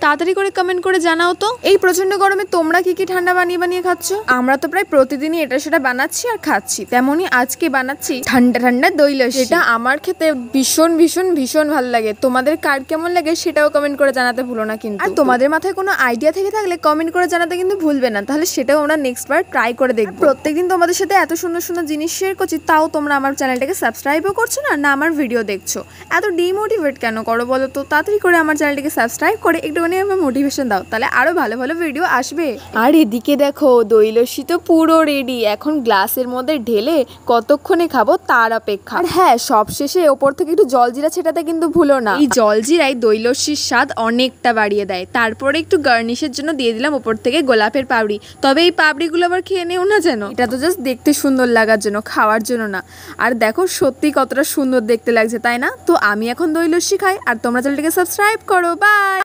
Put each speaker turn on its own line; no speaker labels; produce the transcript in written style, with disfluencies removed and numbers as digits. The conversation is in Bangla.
তাড়াতাড়ি করে কমেন্ট করে জানাও তো। এই প্রচন্ড গরমে তোমরা কি কি ঠান্ডা বানিয়ে বানিয়ে খাচ্ছ? আমরা তো প্রায় প্রতিদিনই এটা সেটা বানাচ্ছি আর খাচ্ছি। তেমনই আজকে বানাচ্ছি ঠান্ডা ঠান্ডা দই লস্যি। এটা আমার খেতে ভীষণ ভীষণ ভীষণ ভালো লাগে। তোমাদের কার কেমন লাগে সেটাও কমেন্ট করে জানাতে ভুলো না কিন্তু। আর তোমাদের মাথায় কোনো আইডিয়া থেকে থাকলে কমেন্ট করে জানাতে কিন্তু ভুলবে না, তাহলে সেটাও আমরা নেক্সট বার ট্রাই করে দেখব। প্রত্যেকদিন তোমাদের সাথে এত সুন্দর সুন্দর জিনিস শেয়ার করছি, তাও তোমরা আমার চ্যানেলটাকে সাবস্ক্রাইবও করছো না, না আমার ভিডিও দেখছো। এত ডিমোটিভেট কেন করো বলো তো? তাড়াতাড়ি করে আমার চ্যানেলটাকে সাবস্ক্রাইব করে একটুখানি আমার মোটিভেশন দাও, তাহলে আরো ভালো ভালো ভিডিও আসবে। আর এদিকে দেখো দই লস্যি তো পুরো রেডি। এখন গ্লাসের মধ্যে ঢেলে কতক্ষণে খাবো তার অপেক্ষা। আর হ্যাঁ, সবশেষে ওপর থেকে একটু জলজিরা ছেটাতে কিন্তু ভুলো না। এই জলজিরাই দই লস্যির স্বাদ অনেকটা বাড়িয়ে দেয়। তারপরে একটু গার্নিশের জন্য দিয়ে দিলাম ওপর থেকে গোলাপের পাপড়ি। তবে এই পাপড়িগুলো আবার খেয়ে নেও না যেন, এটা তো জাস্ট দেখতে সুন্দর লাগার জন্য, খাওয়ার জন্য না। আর দেখো সত্যি কতটা সুন্দর দেখতে লাগছে, তাই না? তো আমি এখন দই লস্যি খাই, আর তোমরা চ্যানেলটাকে সাবস্ক্রাইব করো। বাই।